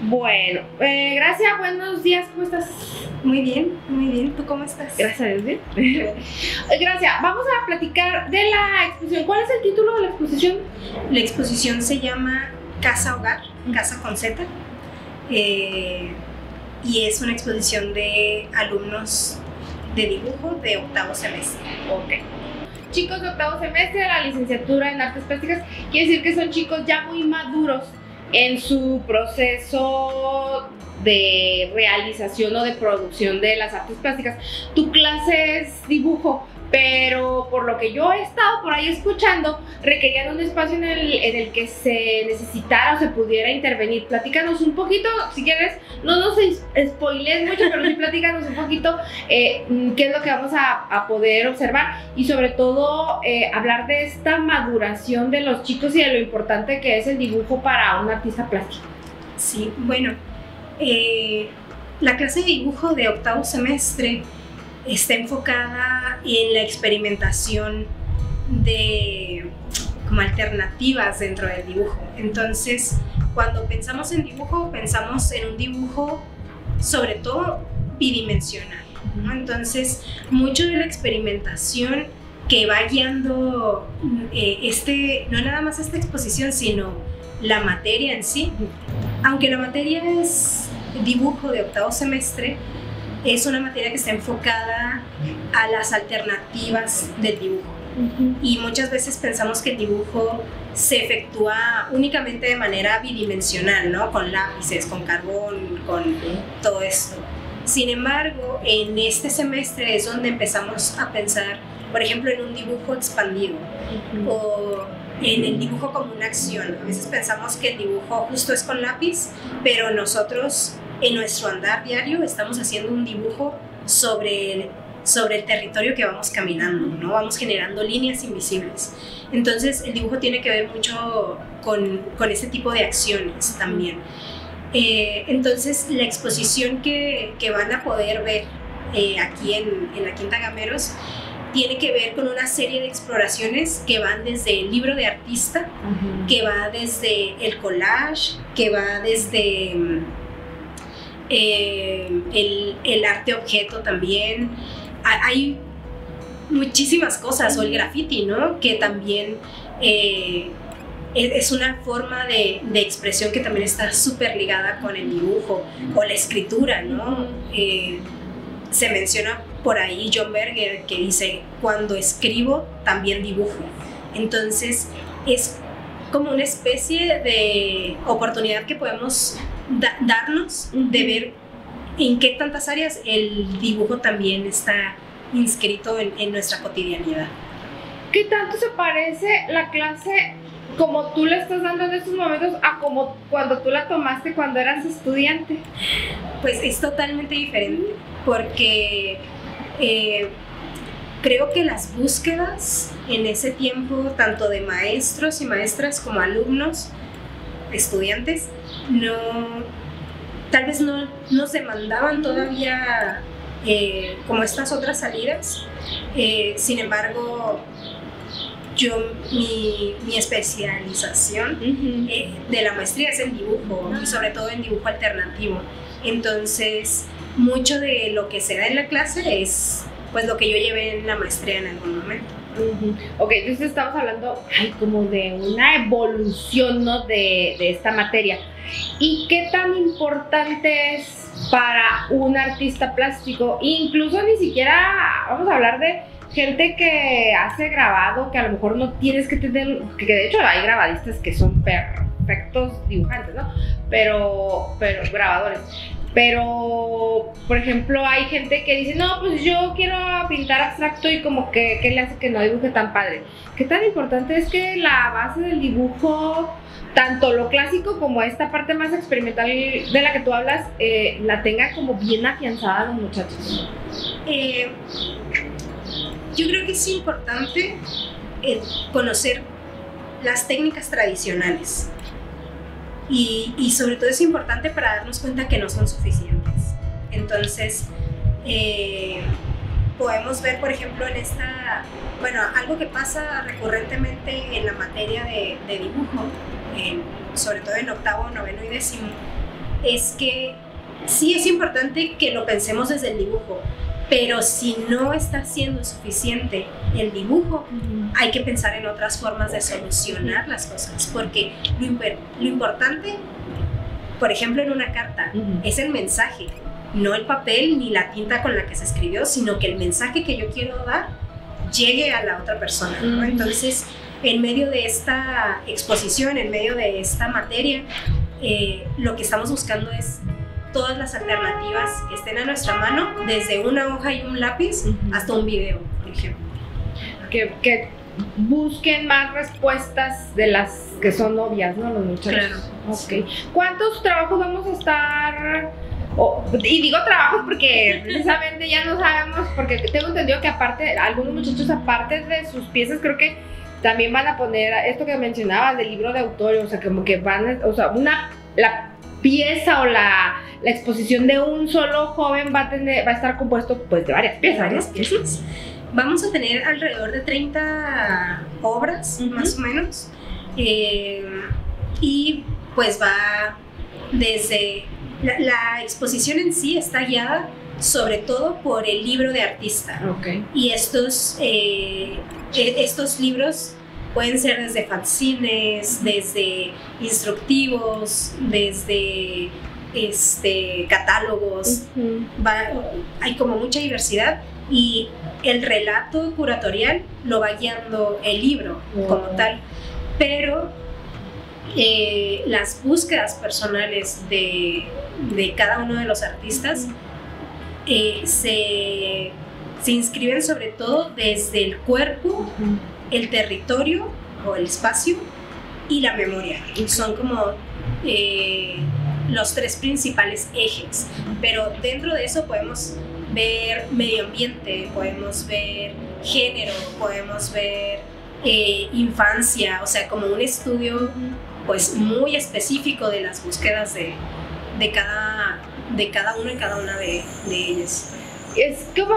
Bueno, Gracia, buenos días, ¿cómo estás? Muy bien. ¿Tú cómo estás? Gracias a Dios, bien. Gracia, vamos a platicar de la exposición. ¿Cuál es el título de la exposición? La exposición se llama Casa Hogar, Casa con Z, y es una exposición de alumnos de dibujo de octavo semestre. Ok. Chicos de octavo semestre de la licenciatura en Artes Plásticas, quiere decir que son chicos ya muy maduros en su proceso de realización o de producción de las artes plásticas. Tu clase es dibujo, pero por lo que yo he estado por ahí escuchando, requerían un espacio en el que se necesitara o se pudiera intervenir. Platícanos un poquito, si quieres, no nos spoilees mucho, pero sí platícanos un poquito qué es lo que vamos a poder observar y sobre todo hablar de esta maduración de los chicos y de lo importante que es el dibujo para un artista plástico. Sí, bueno, la clase de dibujo de octavo semestre está enfocada en la experimentación de como alternativas dentro del dibujo. Entonces, cuando pensamos en dibujo, pensamos en un dibujo sobre todo bidimensional, ¿no? Entonces, mucho de la experimentación que va guiando no nada más esta exposición, sino la materia en sí. Aunque la materia es dibujo de octavo semestre, es una materia que está enfocada a las alternativas del dibujo. Y muchas veces pensamos que el dibujo se efectúa únicamente de manera bidimensional, ¿no? Con lápices, con carbón, con todo esto. Sin embargo, en este semestre es donde empezamos a pensar, por ejemplo, en un dibujo expandido o en el dibujo como una acción. A veces pensamos que el dibujo justo es con lápiz, pero nosotros en nuestro andar diario estamos haciendo un dibujo sobre el territorio que vamos caminando, ¿no? Vamos generando líneas invisibles. Entonces el dibujo tiene que ver mucho con ese tipo de acciones también. Entonces la exposición que van a poder ver aquí en la Quinta Gameros tiene que ver con una serie de exploraciones que van desde el libro de artista, que va desde el collage, que va desde el arte objeto también. Hay muchísimas cosas, o el graffiti, ¿no? Que también es una forma de expresión que también está súper ligada con el dibujo, o la escritura, ¿no? Se menciona por ahí John Berger, que dice: cuando escribo también dibujo. Entonces es como una especie de oportunidad que podemos darnos de ver en qué tantas áreas el dibujo también está inscrito en nuestra cotidianidad. ¿Qué tanto se parece la clase como tú la estás dando en estos momentos a como cuando tú la tomaste cuando eras estudiante? Pues es totalmente diferente, porque creo que las búsquedas en ese tiempo, tanto de maestros y maestras como alumnos, estudiantes, tal vez no nos demandaban todavía como estas otras salidas. Sin embargo, mi especialización de la maestría es en dibujo, y sobre todo en dibujo alternativo. Entonces, mucho de lo que se da en la clase es pues lo que yo llevé en la maestría en algún momento. Ok, entonces estamos hablando como de una evolución, ¿no? de esta materia. ¿Y qué tan importante es para un artista plástico? Incluso ni siquiera vamos a hablar de gente que hace grabado, que a lo mejor no tienes que tener, que de hecho hay grabadistas que son perfectos dibujantes, ¿no? Pero grabadores. Pero, por ejemplo, hay gente que dice: no, pues yo quiero pintar abstracto, y como que le hace que no dibuje tan padre. ¿Qué tan importante es que la base del dibujo, tanto lo clásico como esta parte más experimental de la que tú hablas, la tenga como bien afianzada los muchachos? Yo creo que es importante conocer las técnicas tradicionales. Y sobre todo es importante para darnos cuenta que no son suficientes. Entonces, podemos ver, por ejemplo, algo que pasa recurrentemente en la materia de dibujo, sobre todo en octavo, noveno y décimo, es que sí es importante que lo pensemos desde el dibujo, pero si no está siendo suficiente el dibujo, hay que pensar en otras formas de solucionar las cosas, porque lo importante, por ejemplo, en una carta, es el mensaje, no el papel ni la tinta con la que se escribió, sino que el mensaje que yo quiero dar llegue a la otra persona, ¿no? Entonces, en medio de esta exposición, en medio de esta materia, lo que estamos buscando es todas las alternativas que estén a nuestra mano, desde una hoja y un lápiz hasta un video, por ejemplo. Que busquen más respuestas de las que son obvias, ¿no? Los muchachos. Claro. Ok. ¿Cuántos trabajos vamos a estar? Y digo trabajos porque precisamente ya no sabemos, porque tengo entendido que aparte, algunos muchachos aparte de sus piezas, creo que también van a poner esto que mencionabas del libro de autor, o sea, como que van, o sea, la pieza o la exposición de un solo joven va a estar compuesto pues de varias piezas, Varias piezas. Vamos a tener alrededor de 30 obras, más o menos, y pues va desde... La exposición en sí está guiada sobre todo por el libro de artista. Okay. Y estos libros pueden ser desde fanzines, desde instructivos, desde catálogos. Hay como mucha diversidad y el relato curatorial lo va guiando el libro como tal, pero las búsquedas personales de cada uno de los artistas se inscriben sobre todo desde el cuerpo, el territorio o el espacio y la memoria. Son como los tres principales ejes, pero dentro de eso podemos ver medio ambiente, podemos ver género, podemos ver infancia, o sea, como un estudio pues muy específico de las búsquedas de cada uno y cada una de ellas. Es como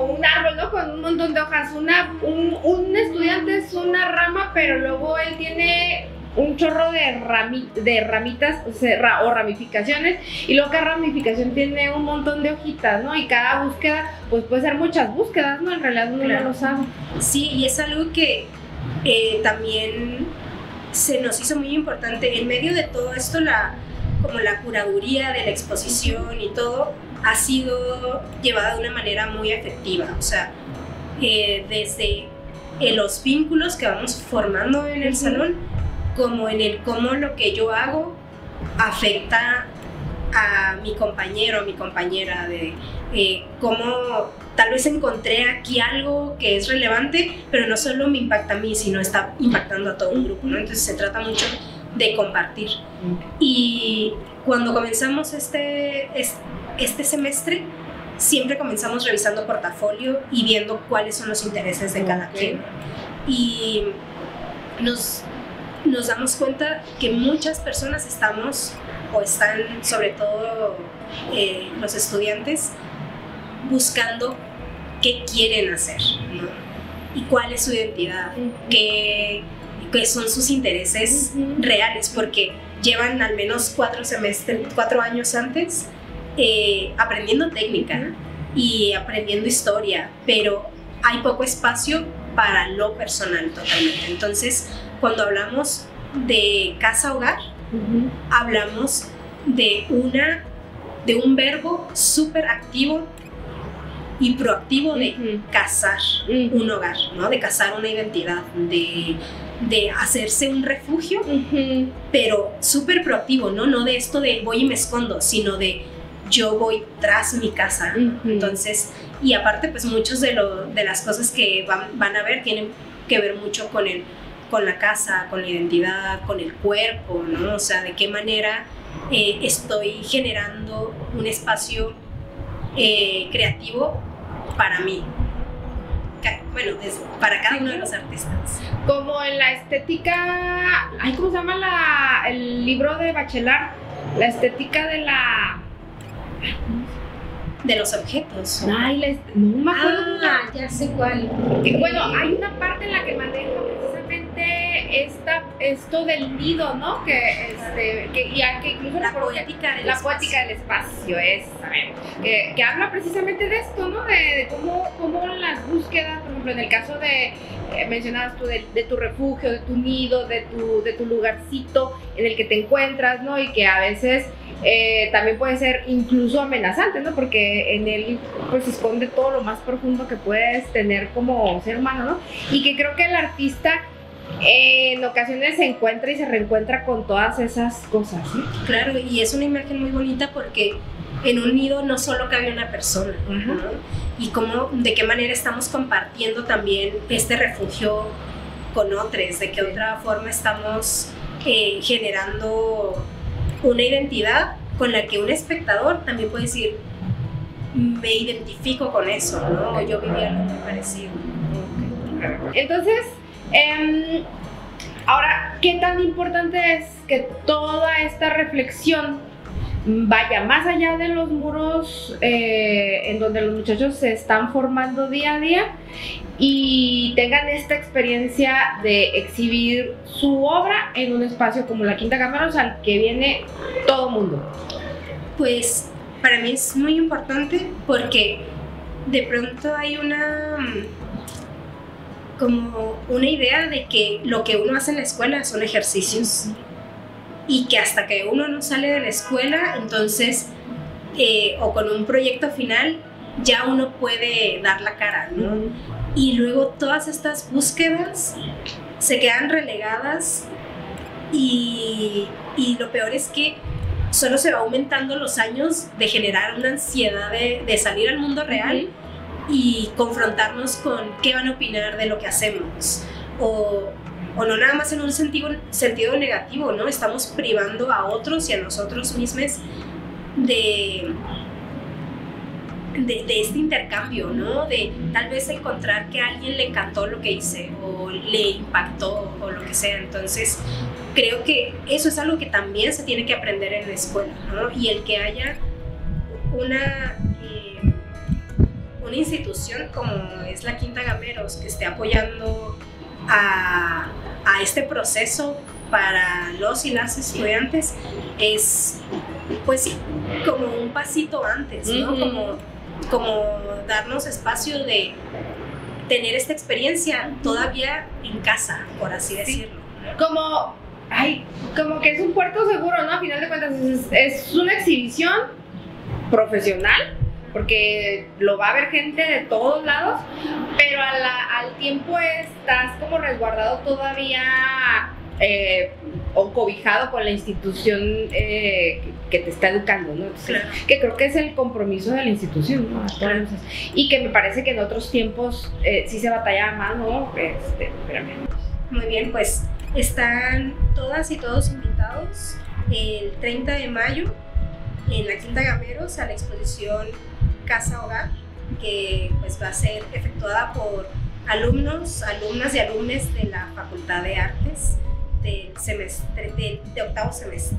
un árbol, ¿no? Con un montón de hojas. Un estudiante es una rama, pero luego él tiene un chorro de ramitas, o ramificaciones, y luego cada ramificación tiene un montón de hojitas, ¿no? Y cada búsqueda, pues puede ser muchas búsquedas, ¿no? En realidad uno no lo sabe. Sí, y es algo que también se nos hizo muy importante. En medio de todo esto, como la curaduría de la exposición y todo, ha sido llevada de una manera muy efectiva. O sea, desde los vínculos que vamos formando en el salón, como en el cómo lo que yo hago afecta a mi compañero, a mi compañera, de cómo tal vez encontré aquí algo que es relevante, pero no solo me impacta a mí, sino está impactando a todo un grupo, ¿no? Entonces se trata mucho de compartir. Y cuando comenzamos este semestre, siempre comenzamos revisando portafolio y viendo cuáles son los intereses de cada quien. Y nos damos cuenta que muchas personas están, sobre todo los estudiantes, buscando qué quieren hacer, ¿no? Y cuál es su identidad, qué son sus intereses reales, porque llevan al menos 4 años antes aprendiendo técnica y aprendiendo historia, pero hay poco espacio para lo personal totalmente. Entonces, cuando hablamos de casa-hogar, hablamos de un verbo súper activo y proactivo de cazar un hogar, ¿no? De cazar una identidad, de hacerse un refugio, pero súper proactivo, ¿no? No de esto de voy y me escondo, sino de yo voy tras mi casa. Entonces, y aparte, pues muchos de las cosas que van a ver tienen que ver mucho con la casa, con la identidad, con el cuerpo, ¿no? O sea, de qué manera estoy generando un espacio creativo para mí. Bueno, para cada uno de los artistas. Como en la estética, ¿cómo se llama el libro de Bachelard? La estética de los objetos. No me acuerdo. Ya sé cuál. Bueno, hay una parte en la que maneja precisamente esto del nido, ¿no? Que incluso la poética del espacio es, a ver, que habla precisamente de esto, ¿no? De cómo las búsquedas, por ejemplo, en el caso de, mencionabas tú, de tu refugio, de tu nido, de tu lugarcito en el que te encuentras, ¿no? Y que a veces también puede ser incluso amenazante, ¿no? Porque en él pues se esconde todo lo más profundo que puedes tener como ser humano, ¿no? Y que creo que el artista en ocasiones se encuentra y se reencuentra con todas esas cosas, ¿sí? Claro, y es una imagen muy bonita porque en un nido no solo cabe una persona, ¿no? Y de qué manera estamos compartiendo también este refugio con otros, de qué otra forma estamos generando una identidad con la que un espectador también puede decir, me identifico con eso, ¿no? Yo viví algo muy parecido. Entonces, ahora, ¿qué tan importante es que toda esta reflexión vaya más allá de los muros en donde los muchachos se están formando día a día y tengan esta experiencia de exhibir su obra en un espacio como la Quinta Gameros al que viene todo mundo? Pues para mí es muy importante porque de pronto hay como una idea de que lo que uno hace en la escuela son ejercicios y que hasta que uno no sale de la escuela, entonces, o con un proyecto final, ya uno puede dar la cara, ¿no? Y luego todas estas búsquedas se quedan relegadas y lo peor es que solo se va aumentando los años de generar una ansiedad de salir al mundo real y confrontarnos con qué van a opinar de lo que hacemos, o no nada más en un sentido negativo, ¿no? Estamos privando a otros y a nosotros mismos de este intercambio, ¿no? De tal vez encontrar que a alguien le encantó lo que hice o le impactó o lo que sea. Entonces creo que eso es algo que también se tiene que aprender en la escuela, ¿no? Y el que haya una institución como es la Quinta Gameros que esté apoyando a este proceso para los y las estudiantes es pues como un pasito antes, ¿no? Como darnos espacio de tener esta experiencia todavía en casa, por así decirlo. Como que es un puerto seguro, ¿no? A final de cuentas es una exhibición profesional, porque lo va a ver gente de todos lados, pero al tiempo estás como resguardado todavía o cobijado con la institución que te está educando, ¿no? Entonces, claro. Que creo que es el compromiso de la institución, ¿no? Claro. Y que me parece que en otros tiempos sí se batallaba más, ¿no? Espérame. Muy bien, pues están todas y todos invitados el 30 de mayo en la Quinta Gameros a la exposición Casa Hogar, que pues va a ser efectuada por alumnos, alumnas y alumnes de la Facultad de Artes del octavo semestre.